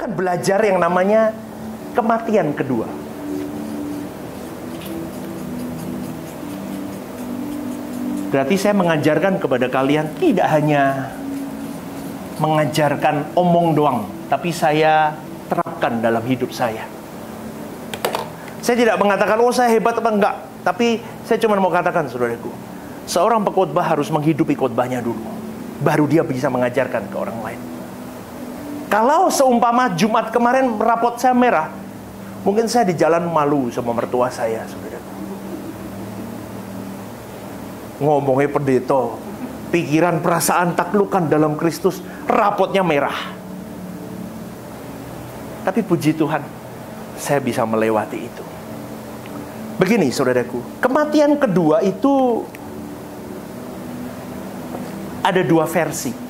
akan belajar yang namanya kematian kedua. Berarti saya mengajarkan kepada kalian tidak hanya mengajarkan omong doang, tapi saya terapkan dalam hidup saya. Saya tidak mengatakan, oh saya hebat apa enggak. Tapi saya cuma mau katakan, saudaraku, seorang pengkhotbah harus menghidupi khotbahnya dulu, baru dia bisa mengajarkan ke orang lain. Kalau seumpama Jumat kemarin rapot saya merah, mungkin saya di jalan malu sama mertua saya, saudaraku. Ngomongnya pendeta, pikiran perasaan taklukan dalam Kristus, rapotnya merah. Tapi puji Tuhan, saya bisa melewati itu. Begini saudaraku, kematian kedua itu ada dua versi.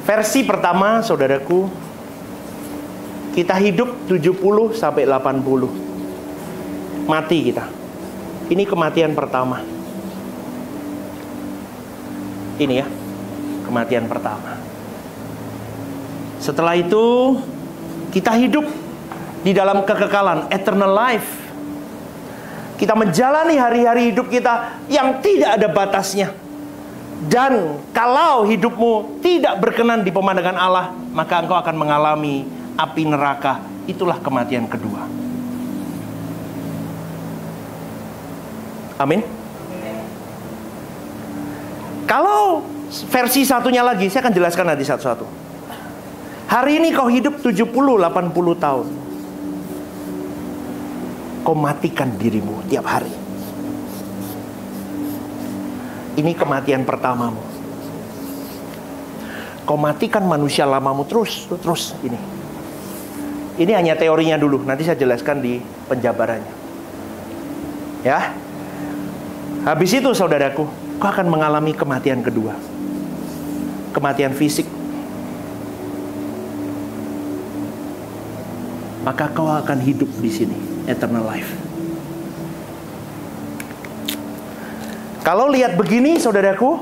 Versi pertama, saudaraku, kita hidup 70 sampai 80. Mati kita. Ini kematian pertama. Ini ya, kematian pertama. Setelah itu, kita hidup di dalam kekekalan, eternal life. Kita menjalani hari-hari hidup kita yang tidak ada batasnya. Dan kalau hidupmu tidak berkenan di pemandangan Allah, maka engkau akan mengalami api neraka. Itulah kematian kedua. Amin. Kalau versi satunya lagi, saya akan jelaskan nanti satu-satu. Hari ini kau hidup 70-80 tahun. Kau matikan dirimu tiap hari. Ini kematian pertamamu. Kau matikan manusia lamamu terus ini. Ini hanya teorinya dulu, nanti saya jelaskan di penjabarannya. Ya. Habis itu saudaraku, kau akan mengalami kematian kedua. Kematian fisik. Maka kau akan hidup di sini, eternal life. Kalau lihat begini saudaraku,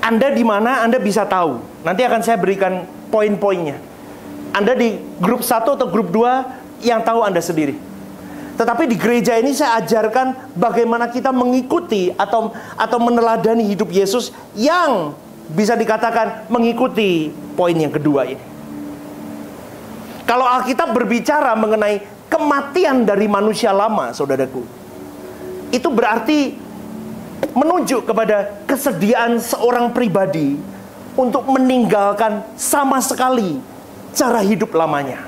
Anda di mana Anda bisa tahu. Nanti akan saya berikan poin-poinnya. Anda di grup 1 atau grup 2 yang tahu Anda sendiri. Tetapi di gereja ini saya ajarkan bagaimana kita mengikuti atau meneladani hidup Yesus yang bisa dikatakan mengikuti poin yang kedua ini. Kalau Alkitab berbicara mengenai kematian dari manusia lama, saudaraku, itu berarti menunjuk kepada kesediaan seorang pribadi untuk meninggalkan sama sekali cara hidup lamanya.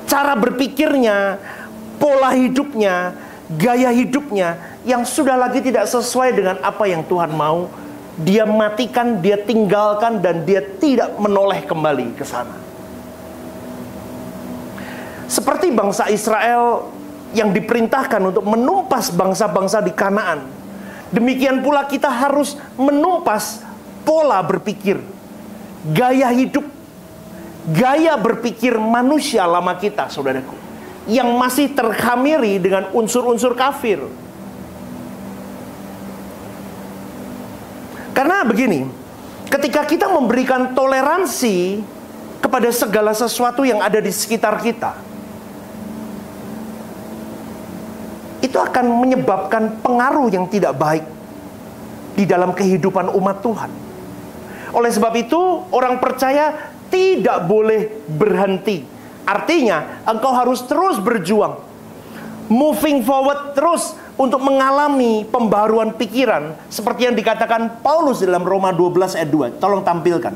Cara berpikirnya, pola hidupnya, gaya hidupnya yang sudah lagi tidak sesuai dengan apa yang Tuhan mau. Dia matikan, dia tinggalkan, dan dia tidak menoleh kembali ke sana. Seperti bangsa Israel yang diperintahkan untuk menumpas bangsa-bangsa di Kanaan. Demikian pula kita harus menumpas pola berpikir, gaya hidup, gaya berpikir manusia lama kita, saudaraku, yang masih terkhamiri dengan unsur-unsur kafir. Karena begini, ketika kita memberikan toleransi kepada segala sesuatu yang ada di sekitar kita, itu akan menyebabkan pengaruh yang tidak baik di dalam kehidupan umat Tuhan. Oleh sebab itu, orang percaya tidak boleh berhenti. Artinya, engkau harus terus berjuang, moving forward terus untuk mengalami pembaruan pikiran, seperti yang dikatakan Paulus dalam Roma 12 ayat 2. Tolong tampilkan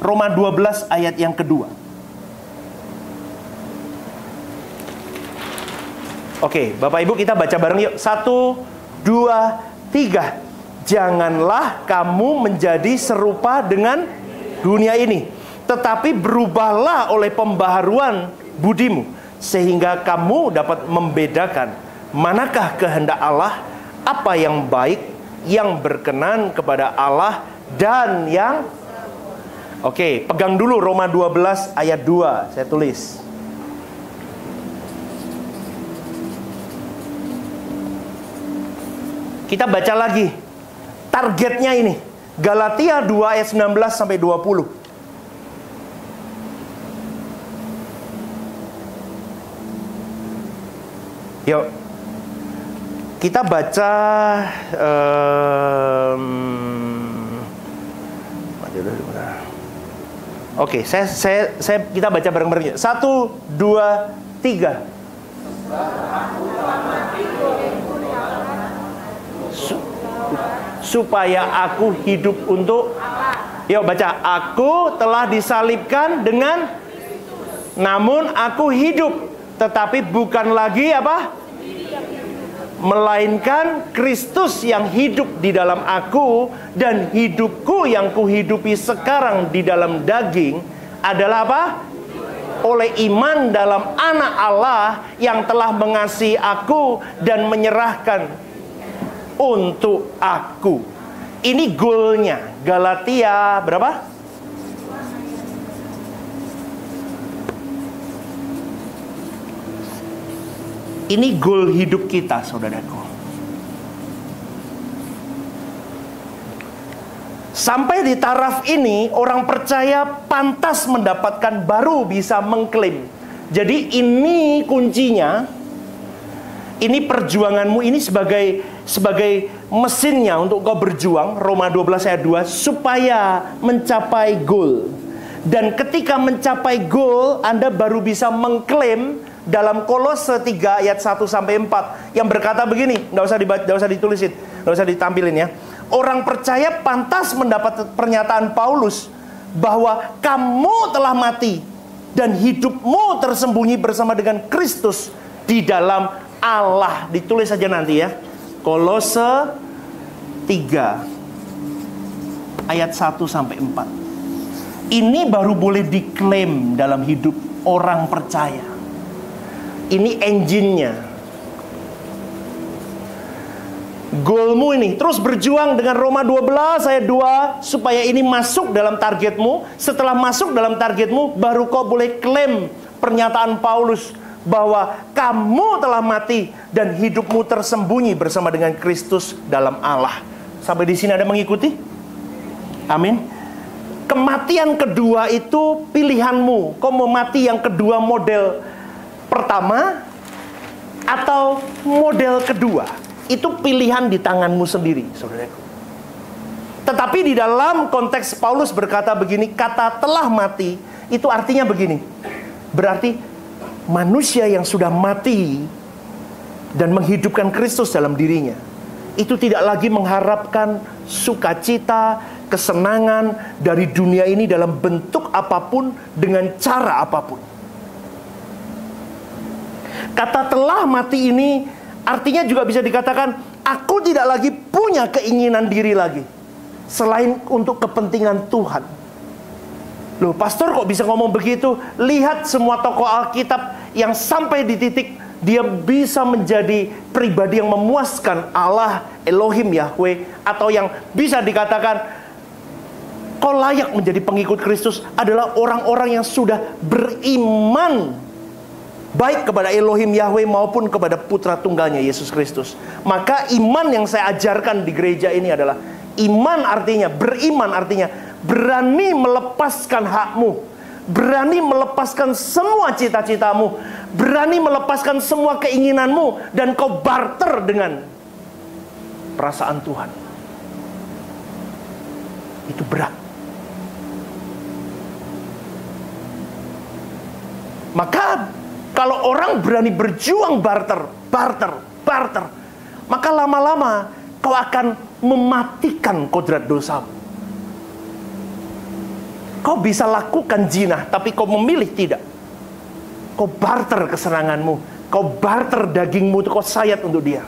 Roma 12 ayat yang kedua. Oke, Bapak Ibu kita baca bareng yuk. 1, 2, 3. Janganlah kamu menjadi serupa dengan dunia ini, tetapi berubahlah oleh pembaharuan budimu, sehingga kamu dapat membedakan manakah kehendak Allah, apa yang baik, yang berkenan kepada Allah, dan yang... Oke, pegang dulu Roma 12 ayat 2. Saya tulis. Kita baca lagi. Targetnya ini. Galatia 2 ayat 19 sampai 20. Yuk. Kita baca Oke, kita baca bareng-bareng. 1, 2, 3. Supaya aku hidup untuk Yuk baca. Aku telah disalibkan dengan, namun aku hidup, tetapi bukan lagi apa? Melainkan Kristus yang hidup di dalam aku, dan hidupku yang kuhidupi sekarang di dalam daging adalah apa? Oleh iman dalam Anak Allah yang telah mengasihi aku dan menyerahkan untuk aku. Ini goalnya. Galatia berapa? Ini goal hidup kita, saudaraku. Sampai di taraf ini, orang percaya pantas mendapatkan, baru bisa mengklaim. Jadi ini kuncinya. Ini perjuanganmu, ini sebagai mesinnya untuk kau berjuang. Roma 12 ayat 2, supaya mencapai goal. Dan ketika mencapai goal, Anda baru bisa mengklaim dalam Kolose 3 ayat 1 sampai 4 yang berkata begini, nggak usah ditulisin, nggak usah ditampilin ya. Orang percaya pantas mendapat pernyataan Paulus bahwa kamu telah mati dan hidupmu tersembunyi bersama dengan Kristus di dalam Allah. Ditulis saja nanti ya. Kolose 3 ayat 1 sampai 4. Ini baru boleh diklaim dalam hidup orang percaya. Ini engine-nya. Goalmu ini terus berjuang dengan Roma 12 ayat 2 supaya ini masuk dalam targetmu. Setelah masuk dalam targetmu, baru kau boleh klaim pernyataan Paulus bahwa kamu telah mati dan hidupmu tersembunyi bersama dengan Kristus dalam Allah. Sampai di sini ada mengikuti? Amin. Kematian kedua itu pilihanmu. Kau mau mati yang kedua model pertama atau model kedua, itu pilihan di tanganmu sendiri, saudaraku. Tetapi di dalam konteks Paulus berkata begini, kata telah mati itu artinya begini. Berarti manusia yang sudah mati dan menghidupkan Kristus dalam dirinya, itu tidak lagi mengharapkan sukacita, kesenangan dari dunia ini dalam bentuk apapun, dengan cara apapun. Kata telah mati ini artinya juga bisa dikatakan, aku tidak lagi punya keinginan diri lagi selain untuk kepentingan Tuhan. Loh, pastor kok bisa ngomong begitu? Lihat semua tokoh Alkitab yang sampai di titik dia bisa menjadi pribadi yang memuaskan Allah, Elohim, Yahweh, atau yang bisa dikatakan kau layak menjadi pengikut Kristus adalah orang-orang yang sudah beriman baik kepada Elohim Yahweh maupun kepada putra tunggalnya Yesus Kristus. Maka iman yang saya ajarkan di gereja ini adalah iman artinya, beriman artinya berani melepaskan hakmu, berani melepaskan semua cita-citamu, berani melepaskan semua keinginanmu, dan kau barter dengan perasaan Tuhan. Itu berat. Maka kalau orang berani berjuang barter, maka lama-lama kau akan mematikan kodrat dosamu. Kau bisa lakukan zina, tapi kau memilih tidak. Kau barter kesenanganmu, kau barter dagingmu, kau sayat untuk dia.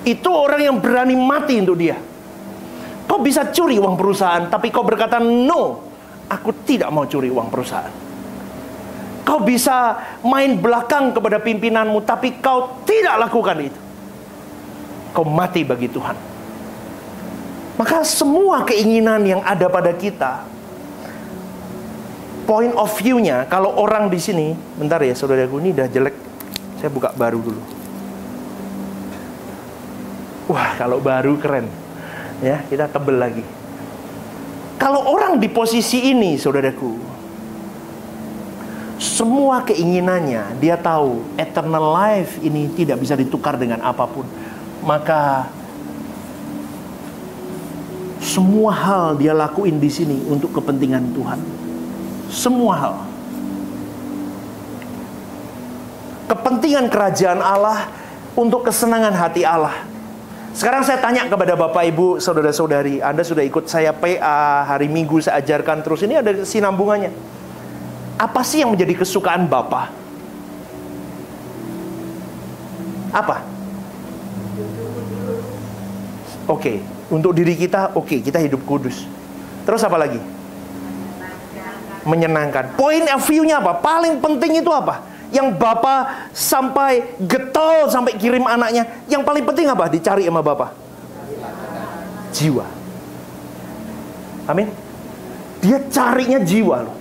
Itu orang yang berani mati untuk dia. Kau bisa curi uang perusahaan, tapi kau berkata, no, aku tidak mau curi uang perusahaan. Kau bisa main belakang kepada pimpinanmu, tapi kau tidak lakukan itu. Kau mati bagi Tuhan. Maka semua keinginan yang ada pada kita, point of view-nya, kalau orang di sini, bentar ya saudaraku, ini udah jelek. Saya buka baru dulu. Wah, kalau baru keren. Ya, kita tebel lagi. Kalau orang di posisi ini, saudaraku, semua keinginannya, dia tahu eternal life ini tidak bisa ditukar dengan apapun. Maka semua hal dia lakuin di sini untuk kepentingan Tuhan. Semua hal. Kepentingan kerajaan Allah untuk kesenangan hati Allah. Sekarang saya tanya kepada Bapak Ibu, saudara-saudari, Anda sudah ikut saya PA, hari Minggu saya ajarkan terus. Ini ada kesinambungannya. Apa sih yang menjadi kesukaan Bapak? Apa? Oke, untuk diri kita, oke, kita hidup kudus. Terus apa lagi? Menyenangkan. Point of view-nya apa? Paling penting itu apa? Yang Bapak sampai getol, sampai kirim anaknya. Yang paling penting apa? Dicari sama Bapak? Jiwa. Amin. Dia carinya jiwa loh.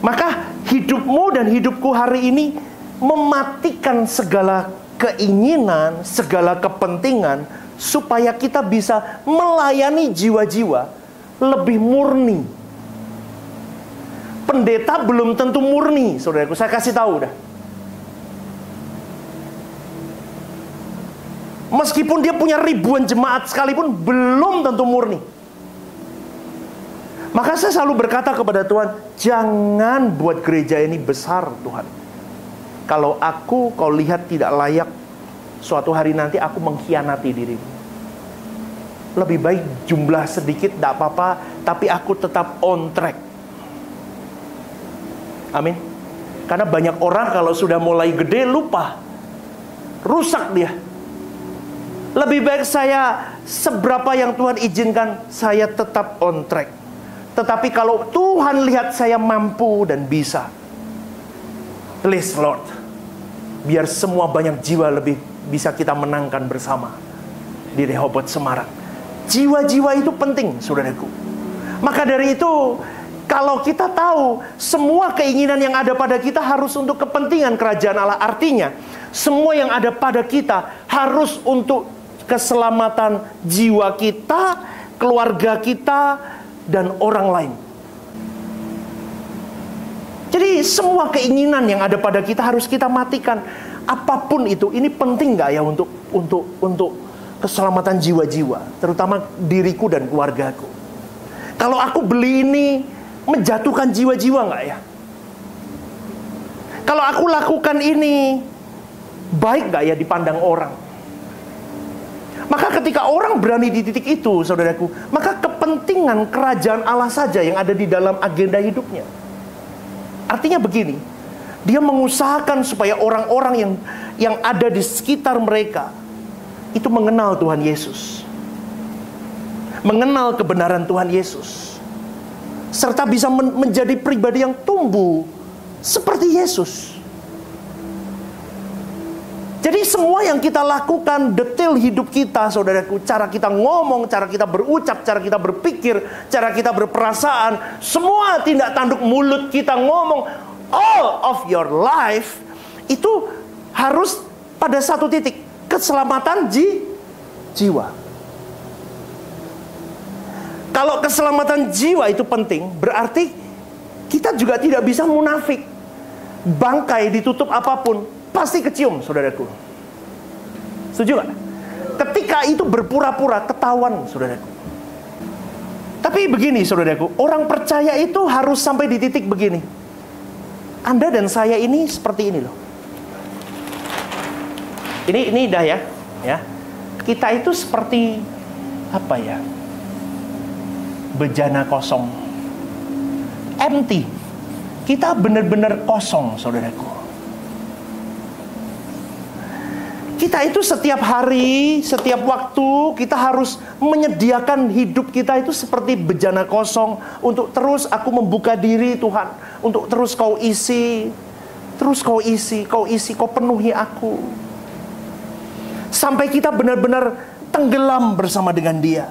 Maka hidupmu dan hidupku hari ini mematikan segala keinginan, segala kepentingan, supaya kita bisa melayani jiwa-jiwa lebih murni. Pendeta belum tentu murni, saudaraku. Saya kasih tahu dah. Meskipun dia punya ribuan jemaat sekalipun, belum tentu murni. Maka saya selalu berkata kepada Tuhan, jangan buat gereja ini besar, Tuhan. Kalau kau lihat tidak layak, suatu hari nanti aku mengkhianati dirimu. Lebih baik jumlah sedikit, tidak apa-apa, tapi aku tetap on track. Amin. Karena banyak orang kalau sudah mulai gede lupa, rusak dia. Lebih baik saya seberapa yang Tuhan izinkan, saya tetap on track. Tetapi kalau Tuhan lihat saya mampu dan bisa, please Lord, biar semua banyak jiwa lebih bisa kita menangkan bersama di Rehoboth Semarang. Jiwa-jiwa itu penting, saudaraku. Maka dari itu, kalau kita tahu semua keinginan yang ada pada kita harus untuk kepentingan kerajaan Allah, artinya semua yang ada pada kita harus untuk keselamatan jiwa kita, keluarga kita, dan orang lain. Jadi semua keinginan yang ada pada kita harus kita matikan. Apapun itu, ini penting nggak ya untuk keselamatan jiwa-jiwa, terutama diriku dan keluargaku. Kalau aku beli ini, menjatuhkan jiwa-jiwa nggak ya? Kalau aku lakukan ini, baik nggak ya dipandang orang? Maka ketika orang berani di titik itu, saudaraku, maka kepentingan kerajaan Allah saja yang ada di dalam agenda hidupnya. Artinya begini, dia mengusahakan supaya orang-orang yang ada di sekitar mereka itu mengenal Tuhan Yesus, mengenal kebenaran Tuhan Yesus, serta bisa menjadi pribadi yang tumbuh seperti Yesus. Jadi semua yang kita lakukan, detail hidup kita, saudaraku, cara kita ngomong, cara kita berucap, cara kita berpikir, cara kita berperasaan, semua tindak tanduk mulut kita ngomong, all of your life itu harus pada satu titik, keselamatan jiwa. Kalau keselamatan jiwa itu penting, berarti kita juga tidak bisa munafik. Bangkai ditutup apapun, pasti kecium, saudaraku. Setuju gak? Ketika itu berpura-pura, ketahuan, saudaraku. Tapi begini, saudaraku, orang percaya itu harus sampai di titik begini. Anda dan saya ini seperti ini loh. Ini dah ya. Kita itu seperti apa ya? Bejana kosong, empty. Kita benar-benar kosong, saudaraku. Kita itu setiap hari, setiap waktu, kita harus menyediakan hidup kita itu seperti bejana kosong. Untuk terus aku membuka diri, Tuhan. Untuk terus kau isi. Terus kau isi, kau penuhi aku. Sampai kita benar-benar tenggelam bersama dengan Dia.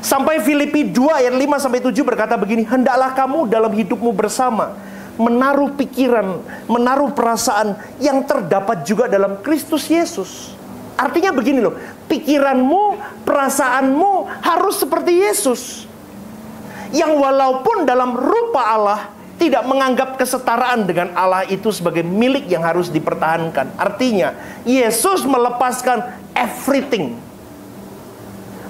Sampai Filipi 2 ayat 5-7 berkata begini, hendaklah kamu dalam hidupmu bersama menaruh pikiran, menaruh perasaan yang terdapat juga dalam Kristus Yesus. Artinya begini loh, pikiranmu, perasaanmu harus seperti Yesus, yang walaupun dalam rupa Allah tidak menganggap kesetaraan dengan Allah itu sebagai milik yang harus dipertahankan. Artinya Yesus melepaskan everything,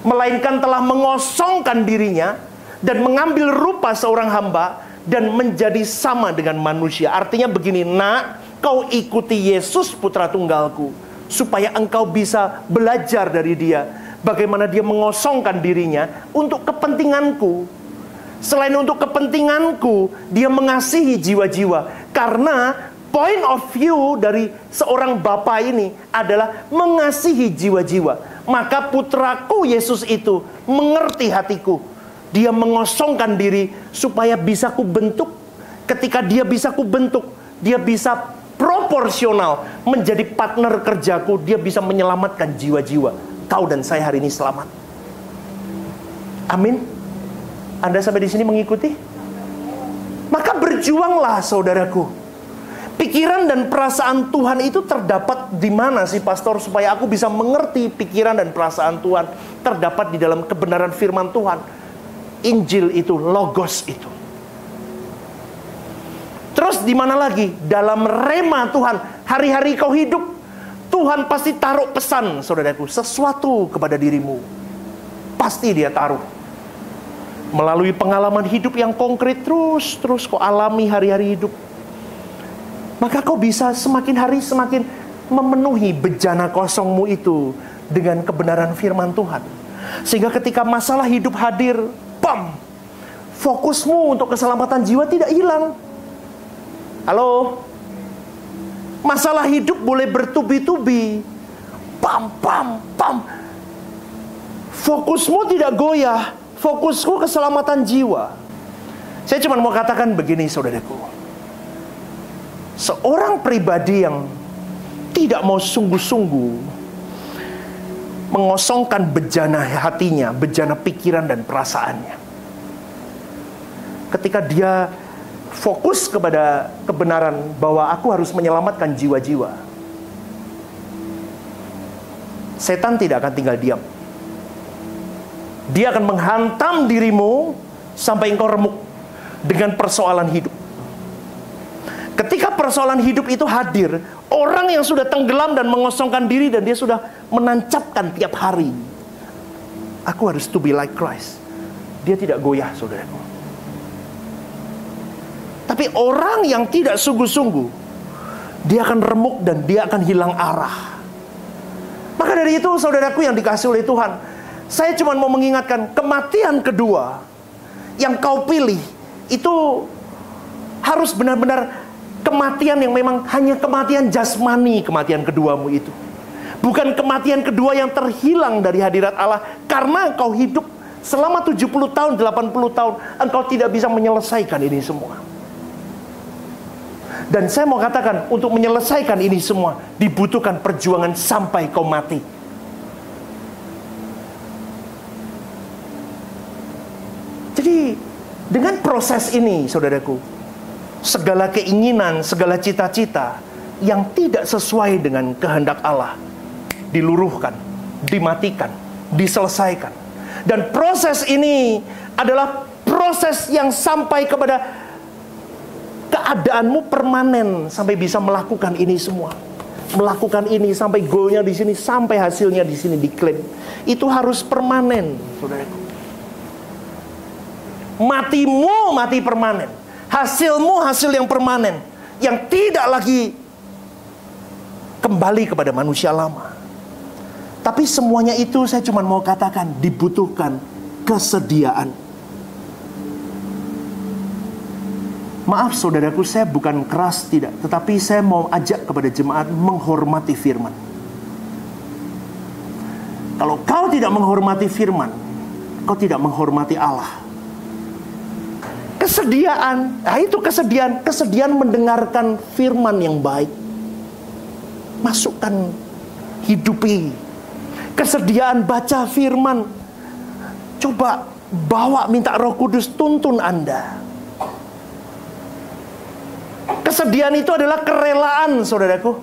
melainkan telah mengosongkan dirinya dan mengambil rupa seorang hamba dan menjadi sama dengan manusia. Artinya begini, nak, kau ikuti Yesus putra tunggalku, supaya engkau bisa belajar dari dia, bagaimana dia mengosongkan dirinya untuk kepentinganku. Selain untuk kepentinganku, dia mengasihi jiwa-jiwa. Karena point of view dari seorang bapa ini adalah mengasihi jiwa-jiwa. Maka putraku Yesus itu mengerti hatiku. Dia mengosongkan diri supaya bisa kubentuk. Ketika dia bisa kubentuk, dia bisa proporsional menjadi partner kerjaku. Dia bisa menyelamatkan jiwa-jiwa. Kau dan saya hari ini selamat. Amin. Anda sampai di sini mengikuti? Maka berjuanglah saudaraku. Pikiran dan perasaan Tuhan itu terdapat di mana sih pastor, supaya aku bisa mengerti pikiran dan perasaan Tuhan? Terdapat di dalam kebenaran firman Tuhan. Injil itu, logos itu. Terus di mana lagi? Dalam rema Tuhan. Hari-hari kau hidup, Tuhan pasti taruh pesan saudaraku, sesuatu kepada dirimu. Pasti dia taruh. Melalui pengalaman hidup yang konkret, terus kau alami hari-hari hidup. Maka kau bisa semakin hari semakin memenuhi bejana kosongmu itu dengan kebenaran firman Tuhan. Sehingga ketika masalah hidup hadir, bam, fokusmu untuk keselamatan jiwa tidak hilang. Halo? Masalah hidup boleh bertubi-tubi, pam, pam, pam. Fokusmu tidak goyah. Fokusku keselamatan jiwa. Saya cuma mau katakan begini saudaraku. Seorang pribadi yang tidak mau sungguh-sungguh mengosongkan bejana hatinya, bejana pikiran dan perasaannya, ketika dia fokus kepada kebenaran bahwa aku harus menyelamatkan jiwa-jiwa, setan tidak akan tinggal diam. Dia akan menghantam dirimu sampai engkau remuk dengan persoalan hidup. Ketika persoalan hidup itu hadir, orang yang sudah tenggelam dan mengosongkan diri dan dia sudah menancapkan tiap hari, aku harus to be like Christ, dia tidak goyah saudaraku. Tapi orang yang tidak sungguh-sungguh, dia akan remuk dan dia akan hilang arah. Maka dari itu saudaraku yang dikasihi oleh Tuhan, saya cuma mau mengingatkan, kematian kedua yang kau pilih itu harus benar-benar kematian yang memang hanya kematian jasmani. Kematian keduamu itu bukan kematian kedua yang terhilang dari hadirat Allah. Karena engkau hidup selama 70 tahun, 80 tahun, engkau tidak bisa menyelesaikan ini semua. Dan saya mau katakan, untuk menyelesaikan ini semua dibutuhkan perjuangan sampai kau mati. Jadi dengan proses ini saudaraku, segala keinginan, segala cita-cita yang tidak sesuai dengan kehendak Allah diluruhkan, dimatikan, diselesaikan. Dan proses ini adalah proses yang sampai kepada keadaanmu permanen, sampai bisa melakukan ini semua. Melakukan ini sampai goalnya di sini, sampai hasilnya di sini diklaim. Itu harus permanen saudaraku. Matimu mati permanen, hasilmu hasil yang permanen, yang tidak lagi kembali kepada manusia lama. Tapi semuanya itu saya cuma mau katakan dibutuhkan kesediaan. Maaf saudaraku, saya bukan keras tidak, tetapi saya mau ajak kepada jemaat menghormati firman. Kalau kau tidak menghormati firman, kau tidak menghormati Allah. Kesediaan, nah itu kesediaan mendengarkan firman yang baik. Masukkan, hidupi. Kesediaan baca firman. Coba bawa, minta Roh Kudus tuntun Anda. Kesediaan itu adalah kerelaan saudaraku.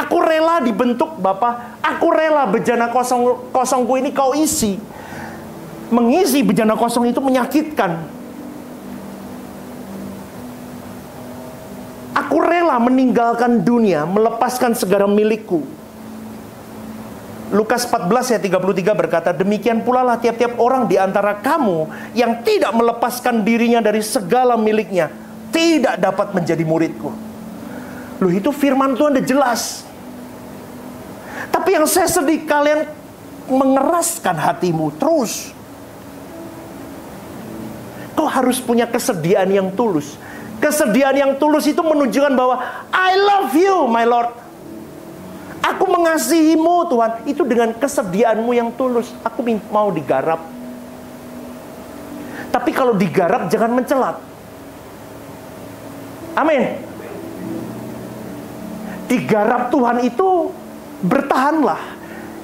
Aku rela dibentuk Bapa. Aku rela bejana kosongku ini kau isi. Mengisi bejana kosong itu menyakitkan. Aku rela meninggalkan dunia, melepaskan segala milikku. Lukas 14 ayat 33 berkata, demikian pula lah tiap-tiap orang di antara kamu yang tidak melepaskan dirinya dari segala miliknya, tidak dapat menjadi muridku. Loh, itu firman Tuhan udah jelas. Tapi yang saya sedih, kalian mengeraskan hatimu terus. Kau harus punya kesediaan yang tulus. Kesediaan yang tulus itu menunjukkan bahwa I love you, my Lord. Aku mengasihimu, Tuhan. Itu dengan kesediaanmu yang tulus. Aku mau digarap. Tapi kalau digarap, jangan mencelat. Amin. Digarap Tuhan itu bertahanlah.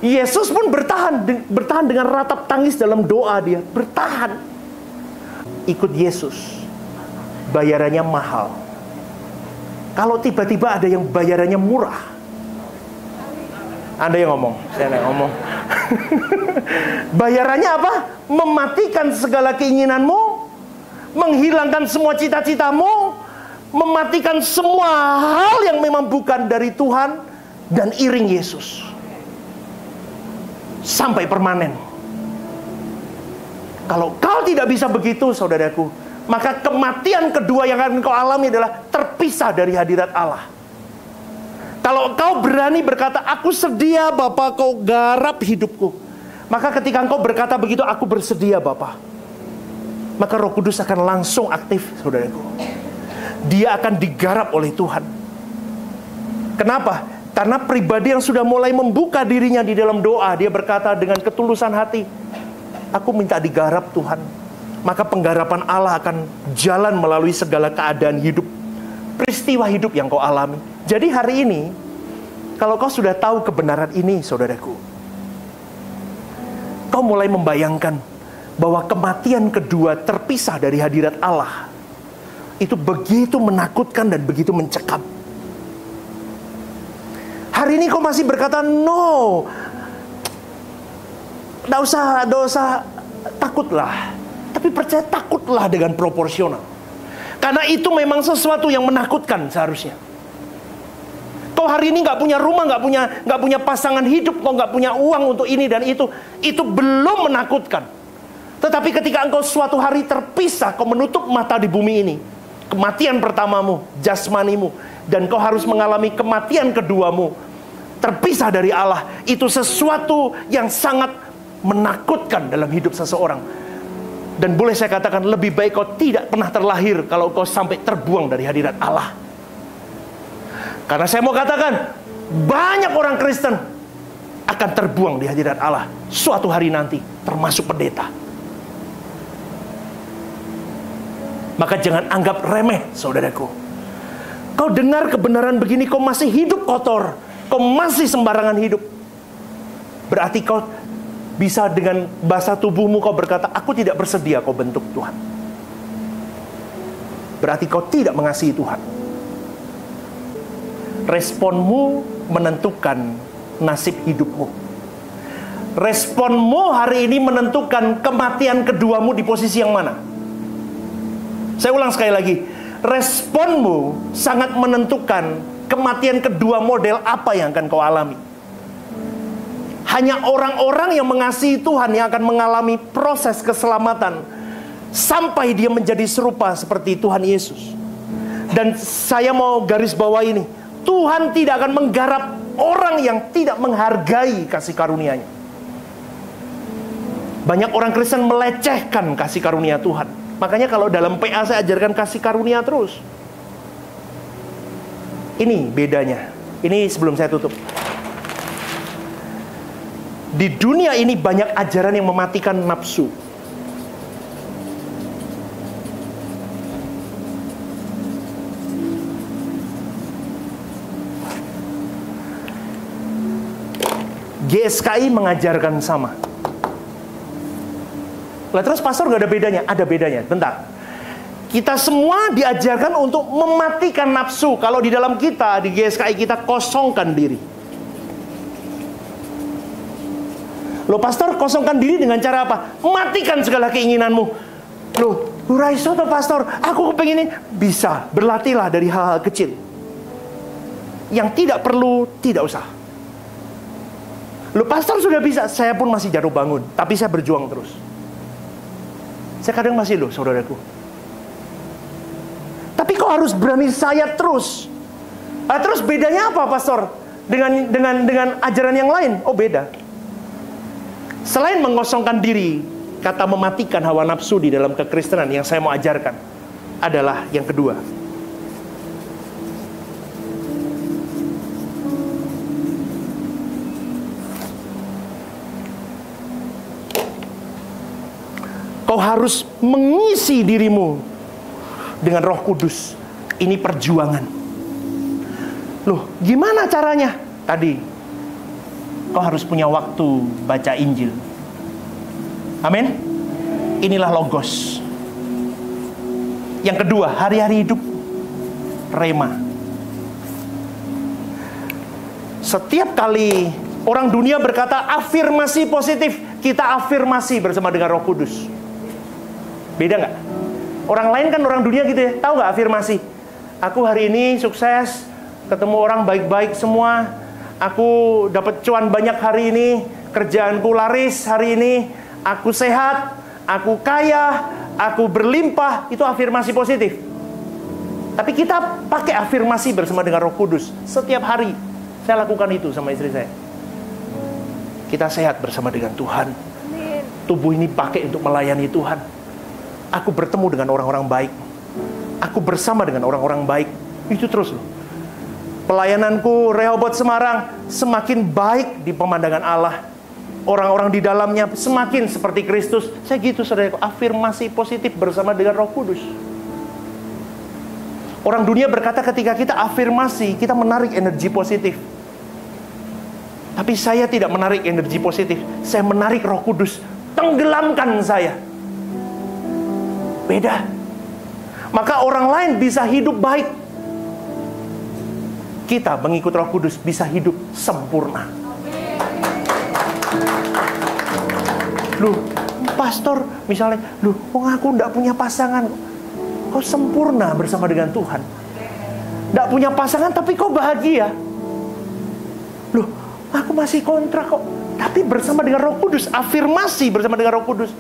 Yesus pun bertahan dengan ratap tangis dalam doa dia. Bertahan. Ikut Yesus, bayarannya mahal. Kalau tiba-tiba ada yang bayarannya murah, Anda yang ngomong, saya yang ngomong. Bayarannya apa? Mematikan segala keinginanmu, menghilangkan semua cita-citamu, mematikan semua hal yang memang bukan dari Tuhan, dan iring Yesus sampai permanen. Kalau kau tidak bisa begitu, saudaraku, maka kematian kedua yang akan kau alami adalah terpisah dari hadirat Allah. Kalau kau berani berkata, aku sedia Bapa, kau garap hidupku, maka ketika engkau berkata begitu, aku bersedia Bapa, maka Roh Kudus akan langsung aktif, saudaraku. Dia akan digarap oleh Tuhan. Kenapa? Karena pribadi yang sudah mulai membuka dirinya di dalam doa, dia berkata dengan ketulusan hati, aku minta digarap Tuhan. Maka penggarapan Allah akan jalan melalui segala keadaan hidup, peristiwa hidup yang kau alami. Jadi hari ini, kalau kau sudah tahu kebenaran ini, saudaraku, kau mulai membayangkan bahwa kematian kedua terpisah dari hadirat Allah itu begitu menakutkan dan begitu mencekam. Hari ini kau masih berkata, no, Tidak usah takutlah. Tapi percaya, takutlah dengan proporsional. Karena itu memang sesuatu yang menakutkan seharusnya. Kau hari ini nggak punya rumah, nggak punya pasangan hidup, kau nggak punya uang untuk ini dan itu belum menakutkan. Tetapi ketika engkau suatu hari terpisah, kau menutup mata di bumi ini, kematian pertamamu, jasmanimu, dan kau harus mengalami kematian keduamu, terpisah dari Allah, itu sesuatu yang sangat menakutkan dalam hidup seseorang. Dan boleh saya katakan, lebih baik kau tidak pernah terlahir kalau kau sampai terbuang dari hadirat Allah. Karena saya mau katakan, banyak orang Kristen akan terbuang di hadirat Allah suatu hari nanti, termasuk pendeta. Maka jangan anggap remeh, saudaraku. Kau dengar kebenaran begini, kau masih hidup kotor, kau masih sembarangan hidup, berarti kau bisa dengan bahasa tubuhmu kau berkata, aku tidak bersedia kau bentuk Tuhan. Berarti kau tidak mengasihi Tuhan. Responmu menentukan nasib hidupmu. Responmu hari ini menentukan kematian keduamu di posisi yang mana. Saya ulang sekali lagi. Responmu sangat menentukan kematian kedua model apa yang akan kau alami. Hanya orang-orang yang mengasihi Tuhan yang akan mengalami proses keselamatan sampai dia menjadi serupa seperti Tuhan Yesus. Dan saya mau garis bawah ini, Tuhan tidak akan menggarap orang yang tidak menghargai kasih karunia-Nya. Banyak orang Kristen melecehkan kasih karunia Tuhan. Makanya kalau dalam PA saya ajarkan kasih karunia terus. Ini bedanya. Ini sebelum saya tutup. Di dunia ini banyak ajaran yang mematikan nafsu. GSKI mengajarkan sama. Lah terus pastor nggak ada bedanya? Ada bedanya. Bentar. Kita semua diajarkan untuk mematikan nafsu. Kalau di dalam kita, di GSKI kita, kosongkan diri. Loh pastor, kosongkan diri dengan cara apa? Matikan segala keinginanmu. Loh, Raiso atau pastor, aku kepengen ini. Bisa, berlatihlah dari hal-hal kecil. Yang tidak perlu, tidak usah. Loh pastor sudah bisa, saya pun masih jatuh bangun. Tapi saya berjuang terus. Saya kadang masih loh, saudaraku. Tapi kok harus berani saya terus? Terus bedanya apa, pastor? Dengan ajaran yang lain? Oh, beda. Selain mengosongkan diri, kata mematikan hawa nafsu di dalam kekristenan yang saya mau ajarkan adalah yang kedua. Kau harus mengisi dirimu dengan Roh Kudus. Ini perjuangan. Loh, gimana caranya? Tadi, kau harus punya waktu baca Injil. Amin. Inilah Logos. Yang kedua, hari-hari hidup. Rema. Setiap kali orang dunia berkata afirmasi positif, kita afirmasi bersama dengan Roh Kudus. Beda nggak? Orang lain kan orang dunia gitu ya. Tahu nggak afirmasi? Aku hari ini sukses, ketemu orang baik-baik semua. Aku dapat cuan banyak hari ini, kerjaanku laris hari ini, aku sehat, aku kaya, aku berlimpah. Itu afirmasi positif. Tapi kita pakai afirmasi bersama dengan Roh Kudus. Setiap hari saya lakukan itu sama istri saya. Kita sehat bersama dengan Tuhan. Tubuh ini pakai untuk melayani Tuhan. Aku bertemu dengan orang-orang baik. Aku bersama dengan orang-orang baik. Itu terus loh. Pelayananku Rehoboth Semarang semakin baik di pemandangan Allah. Orang-orang di dalamnya semakin seperti Kristus. Saya gitu, saudara. Afirmasi positif bersama dengan Roh Kudus. Orang dunia berkata ketika kita afirmasi, kita menarik energi positif. Tapi saya tidak menarik energi positif. Saya menarik Roh Kudus. Tenggelamkan saya. Beda. Maka orang lain bisa hidup baik. Kita mengikut Roh Kudus bisa hidup sempurna. Loh, pastor misalnya, loh, aku enggak punya pasangan. Kau sempurna bersama dengan Tuhan. Enggak punya pasangan tapi kau bahagia. Loh, aku masih kontrak kok. Tapi bersama dengan Roh Kudus, afirmasi bersama dengan Roh Kudus,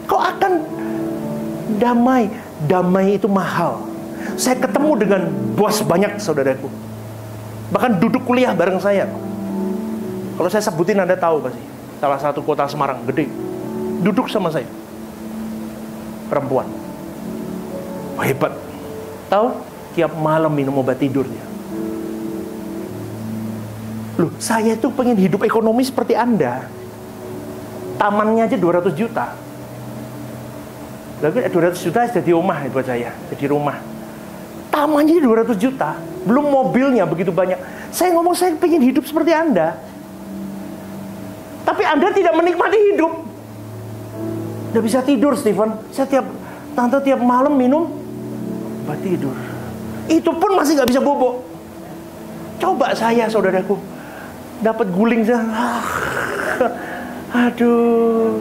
kau akan damai. Damai itu mahal. Saya ketemu dengan bos banyak, saudaraku. Bahkan duduk kuliah bareng saya. Kalau saya sebutin Anda tahu pasti. Salah satu kota Semarang, gede. Duduk sama saya. Perempuan. Oh, hebat. Tahu? Tiap malam minum obat tidurnya. Loh, saya tuh pengen hidup ekonomi seperti Anda. Tamannya aja 200 juta. Lalu 200 juta jadi rumah buat saya, jadi rumah. Tamannya 200 juta, belum mobilnya begitu banyak. Saya ngomong saya pengen hidup seperti Anda. Tapi Anda tidak menikmati hidup. Nggak bisa tidur, Stephen. Saya tiap malam minum obat tidur. Itu pun masih nggak bisa bobo. Coba saya, saudaraku, dapat guling saya. Aduh,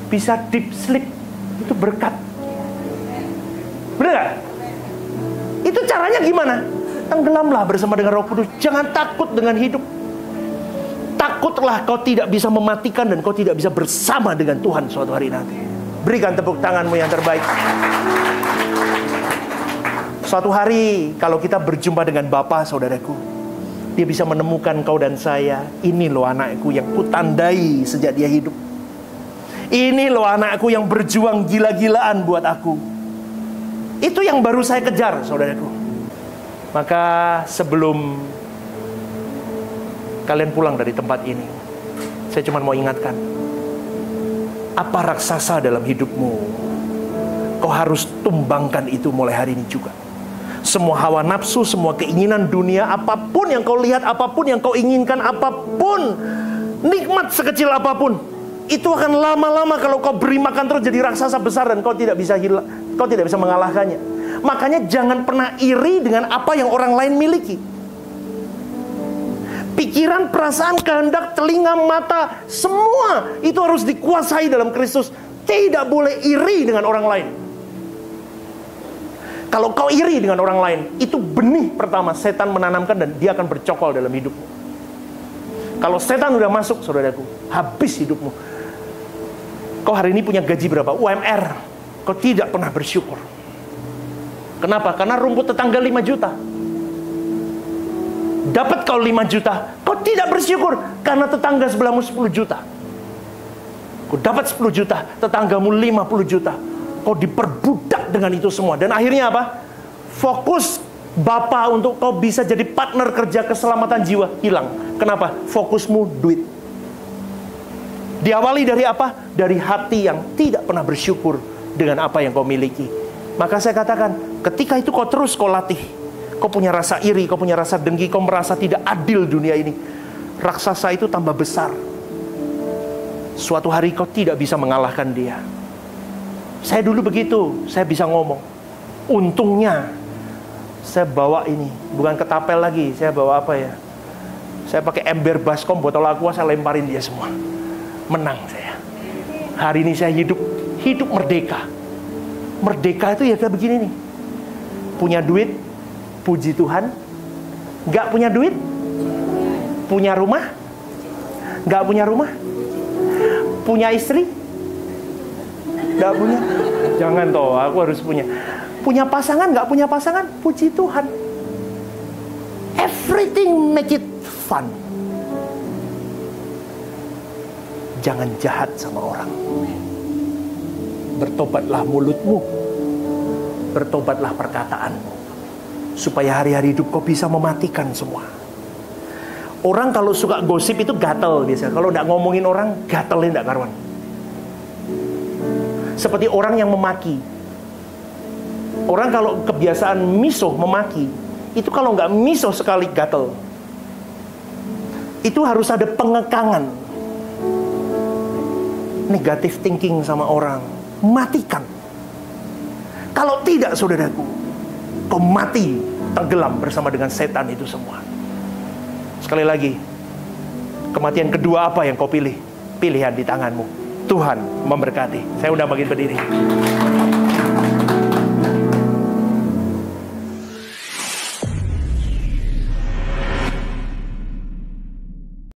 bisa deep sleep. Itu berkat. Benar gak? Itu caranya gimana? Tenggelamlah bersama dengan Roh Kudus. Jangan takut dengan hidup. Takutlah kau tidak bisa mematikan dan kau tidak bisa bersama dengan Tuhan suatu hari nanti. Berikan tepuk tanganmu yang terbaik. Suatu hari kalau kita berjumpa dengan Bapa, saudaraku, Dia bisa menemukan kau dan saya. Ini loh anakku yang kutandai sejak dia hidup. Ini loh anakku yang berjuang gila-gilaan buat aku. Itu yang baru saya kejar, saudaraku. Maka sebelum kalian pulang dari tempat ini, saya cuma mau ingatkan, apa raksasa dalam hidupmu, kau harus tumbangkan itu mulai hari ini juga. Semua hawa nafsu, semua keinginan dunia, apapun yang kau lihat, apapun yang kau inginkan, apapun, nikmat sekecil apapun, itu akan lama-lama kalau kau beri makan terus jadi raksasa besar dan kau tidak bisa Kau tidak bisa mengalahkannya. Makanya jangan pernah iri dengan apa yang orang lain miliki. Pikiran, perasaan, kehendak, telinga, mata, semua itu harus dikuasai dalam Kristus. Tidak boleh iri dengan orang lain. Kalau kau iri dengan orang lain, itu benih pertama setan menanamkan dan dia akan bercokol dalam hidupmu. Kalau setan udah masuk, saudaraku, habis hidupmu. Kau hari ini punya gaji berapa? UMR. Kau tidak pernah bersyukur. Kenapa? Karena rumput tetangga 5 juta. Dapat kau 5 juta, kau tidak bersyukur karena tetangga sebelahmu 10 juta. Kau dapat 10 juta, tetanggamu 50 juta. Kau diperbudak dengan itu semua. Dan akhirnya apa? Fokus Bapa untuk kau bisa jadi partner kerja keselamatan jiwa hilang. Kenapa? Fokusmu duit. Diawali dari apa? Dari hati yang tidak pernah bersyukur dengan apa yang kau miliki. Maka saya katakan, ketika itu kau terus kau latih. Kau punya rasa iri, kau punya rasa dengki, kau merasa tidak adil dunia ini. Raksasa itu tambah besar. Suatu hari kau tidak bisa mengalahkan dia. Saya dulu begitu, saya bisa ngomong. Untungnya, saya bawa ini, bukan ketapel lagi, saya bawa apa ya? Saya pakai ember baskom, botol aqua, saya lemparin dia semua. Menang saya. Hari ini saya hidup merdeka. Merdeka itu ya kayak begini nih. Punya duit, puji Tuhan. Gak punya duit, punya rumah. Gak punya rumah, punya istri. Gak punya, jangan toh, aku harus punya. Punya pasangan, gak punya pasangan, puji Tuhan. Everything make it fun. Jangan jahat sama orang. Bertobatlah mulutmu, bertobatlah perkataanmu, supaya hari-hari hidup kau bisa mematikan semua. Orang kalau suka gosip itu gatel biasa. Kalau tidak ngomongin orang, gatelin tidak karuan. Seperti orang yang memaki. Orang kalau kebiasaan misuh memaki, itu kalau nggak misuh sekali gatel. Itu harus ada pengekangan. Negative thinking sama orang, matikan. Kalau tidak, saudaraku, kau mati tenggelam bersama dengan setan itu semua. Sekali lagi, kematian kedua apa yang kau pilih? Pilihan di tanganmu. Tuhan memberkati. Saya undang bagian berdiri.